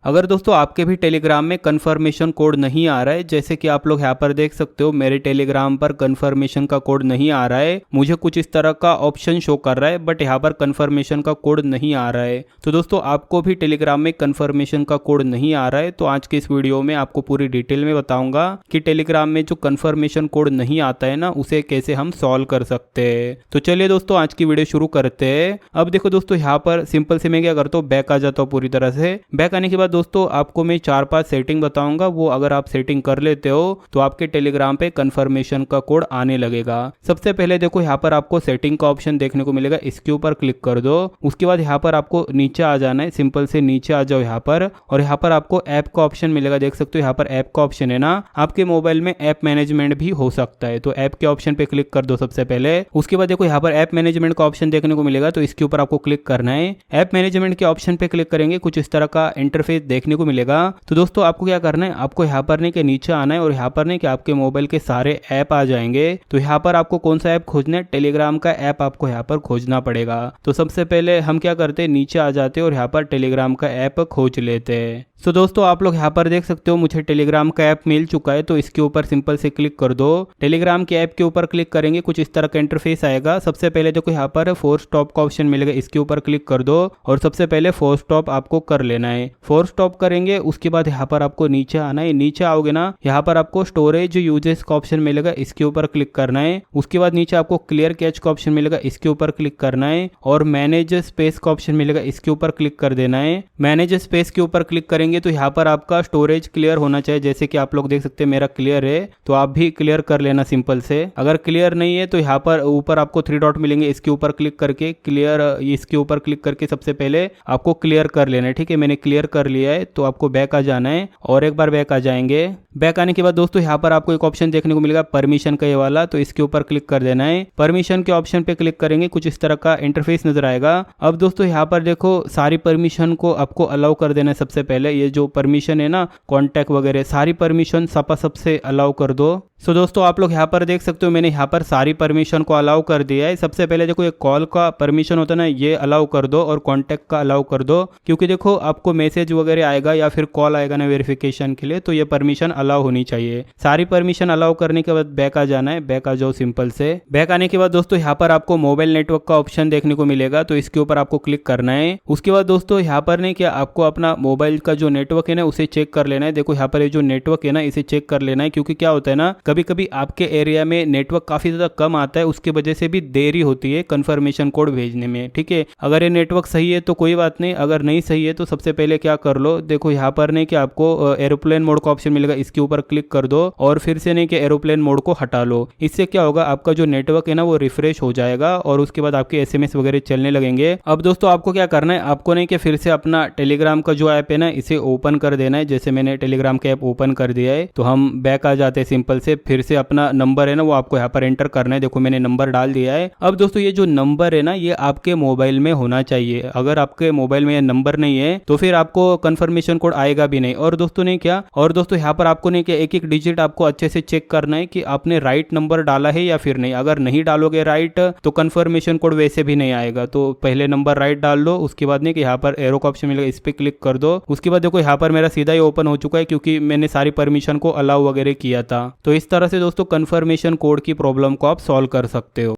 अगर दोस्तों आपके भी टेलीग्राम में कन्फर्मेशन कोड नहीं आ रहा है, जैसे कि आप लोग यहाँ पर देख सकते हो मेरे टेलीग्राम पर कन्फर्मेशन का कोड नहीं आ रहा है, मुझे कुछ इस तरह का ऑप्शन शो कर रहा है बट यहाँ पर कन्फर्मेशन का कोड नहीं आ रहा है। तो दोस्तों आपको भी टेलीग्राम में कन्फर्मेशन का कोड नहीं आ रहा है तो आज के इस वीडियो में आपको पूरी डिटेल में बताऊंगा कि टेलीग्राम में जो कन्फर्मेशन कोड नहीं आता है ना, उसे कैसे हम सॉल्व कर सकते हैं। तो चलिए दोस्तों आज की वीडियो शुरू करते हैं। अब देखो दोस्तों यहाँ पर सिंपल से मैं क्या करता हूँ, बैक आ जाता हूँ पूरी तरह से। बैक आने के बाद दोस्तों आपको मैं 4-5 सेटिंग बताऊंगा, वो अगर आप सेटिंग कर लेते हो तो आपके टेलीग्राम पे कन्फर्मेशन का कोड आने लगेगा। सबसे पहले देखो यहाँ पर आपको सेटिंग का ऑप्शन देखने को मिलेगा, इसके ऊपर क्लिक कर दो। उसके बाद यहाँ पर आपको नीचे आ जाना है, सिंपल से नीचे आ जाओ यहाँ पर, और यहाँ पर आपको ऐप का ऑप्शन मिलेगा। देख सकते हो यहाँ पर ऐप का ऑप्शन है ना, आपके मोबाइल में ऐप मैनेजमेंट भी हो सकता है, तो ऐप के ऑप्शन पे क्लिक कर दो सबसे पहले। उसके बाद देखो यहाँ पर ऐप मैनेजमेंट का ऑप्शन देखने को मिलेगा, तो इसके ऊपर आपको क्लिक करना है। ऐप मैनेजमेंट के ऑप्शन पे क्लिक करेंगे, कुछ इस तरह का इंटरफेस देखने को मिलेगा। तो दोस्तों आपको क्या करना है, आपको यहाँ पर नहीं कि नीचे आना है और यहाँ पर नहीं कि आपके मोबाइल के सारे ऐप आ जाएंगे। तो यहाँ पर आपको कौन सा ऐप खोजना है, टेलीग्राम का ऐप आपको यहाँ पर खोजना पड़ेगा। तो सबसे पहले हम क्या करते हैं, नीचे आ जाते हैं और यहाँ पर टेलीग्राम का ऐप खोज लेते हैं। तो दोस्तों आप लोग यहाँ पर देख सकते हो मुझे टेलीग्राम का ऐप मिल चुका है, तो इसके ऊपर सिंपल से क्लिक कर दो। टेलीग्राम के ऐप के ऊपर क्लिक करेंगे, कुछ इस तरह का इंटरफेस आएगा। सबसे पहले देखो यहाँ पर फोर्स स्टॉप का ऑप्शन मिलेगा, इसके ऊपर क्लिक कर दो और सबसे पहले फोर्स स्टॉप आपको कर लेना है। फोर्स स्टॉप करेंगे उसके बाद यहाँ पर आपको नीचे आना है। नीचे आओगे ना, यहाँ पर आपको स्टोरेज यूजेस का ऑप्शन मिलेगा, इसके ऊपर क्लिक करना है। उसके बाद नीचे आपको क्लियर कैच का ऑप्शन मिलेगा, इसके ऊपर क्लिक करना है और मैनेज स्पेस का ऑप्शन मिलेगा, इसके ऊपर क्लिक कर देना है। मैनेज स्पेस के ऊपर क्लिक करेंगे तो यहाँ पर आपका स्टोरेज क्लियर होना चाहिए, जैसे कि आप लोग देख सकते हैं मेरा क्लियर है, तो आप भी क्लियर कर लेना सिंपल से। अगर क्लियर नहीं है तो यहाँ पर ऊपर आपको 3 डॉट मिलेंगे, इसके ऊपर क्लिक करके क्लियर, इसके ऊपर क्लिक करके सबसे पहले आपको क्लियर कर लेना है। ठीक है, मैंने क्लियर कर लिया है, तो आपको बैक आ जाना है और एक बार बैक आ जाएंगे। बैक आने के बाद दोस्तों यहाँ पर आपको एक ऑप्शन देखने को मिलेगा परमिशन का ये वाला, तो इसके ऊपर क्लिक कर देना है। परमिशन के ऑप्शन पे क्लिक करेंगे, कुछ इस तरह का इंटरफेस नजर आएगा। अब दोस्तों यहाँ पर देखो सारी परमिशन को आपको अलाउ कर देना है। सबसे पहले ये जो परमिशन है ना, कॉन्टैक्ट वगैरह सारी परमिशन सबसे अलाउ कर दो। सो दोस्तों आप लोग यहाँ पर देख सकते हो मैंने यहाँ पर सारी परमिशन को अलाउ कर दिया है। सबसे पहले देखो ये कॉल का परमिशन होता है ना, ये अलाउ कर दो और कॉन्टैक्ट का अलाउ कर दो, क्योंकि देखो आपको मैसेज वगैरह आएगा या फिर कॉल आएगा ना वेरिफिकेशन के लिए, तो ये परमिशन अलाउ होनी चाहिए। सारी परमिशन अलाउ करने के बाद बैक आ जाना है। बैक आ जाओ सिंपल से। बैक आने के बाद दोस्तों यहाँ पर आपको मोबाइल नेटवर्क का ऑप्शन देखने को मिलेगा, तो इसके ऊपर आपको क्लिक करना है। उसके बाद दोस्तों यहाँ पर नहीं क्या आपको अपना मोबाइल का जो नेटवर्क है ना उसे चेक कर लेना है। देखो यहाँ पर ये जो नेटवर्क है ना इसे चेक कर लेना है, क्योंकि क्या होता है ना, कभी कभी आपके एरिया में नेटवर्क काफी ज्यादा कम आता है, उसके वजह से भी देरी होती है कन्फर्मेशन कोड भेजने में। ठीक है, अगर ये नेटवर्क सही है तो कोई बात नहीं, अगर नहीं सही है तो सबसे पहले क्या कर लो, देखो यहाँ पर नहीं कि आपको एरोप्लेन मोड का ऑप्शन मिलेगा, इसके ऊपर क्लिक कर दो और फिर से नहीं कि एरोप्लेन मोड को हटा लो। इससे क्या होगा, आपका जो नेटवर्क है ना वो रिफ्रेश हो जाएगा और उसके बाद आपके एसएमएस वगैरह चलने लगेंगे। अब दोस्तों आपको क्या करना है, आपको नहीं कि फिर से अपना टेलीग्राम का जो ऐप है ना इसे ओपन कर देना है। जैसे मैंने टेलीग्राम का ऐप ओपन कर दिया है, तो हम बैक आ जाते हैं सिंपल से। फिर से अपना नंबर है ना वो आपको यहाँ पर एंटर करना है। देखो मैंने नंबर डाल दिया है। अब दोस्तों ये जो नंबर है ना ये आपके मोबाइल में होना चाहिए। अगर आपके मोबाइल में ये नंबर नहीं है तो फिर आपको कंफर्मेशन कोड आएगा भी नहीं। और दोस्तों नहीं क्या, और दोस्तों यहाँ पर आपको नहीं क्या एक एक डिजिट आपको अच्छे से चेक करना है कि आपने राइट नंबर डाला है या फिर नहीं। अगर नहीं डालोगे राइट तो कंफर्मेशन कोड वैसे भी नहीं आएगा। तो पहले नंबर राइट डाल दो, उसके बाद नहीं कि यहाँ पर एरो का ऑप्शन मिलेगा, इस पे क्लिक कर दो। उसके बाद देखो यहाँ पर मेरा सीधा ही ओपन हो चुका है, क्योंकि मैंने सारी परमिशन को अलाउ वगैरह किया था। तो इस तरह से दोस्तों कंफर्मेशन कोड की प्रॉब्लम को आप सॉल्व कर सकते हो।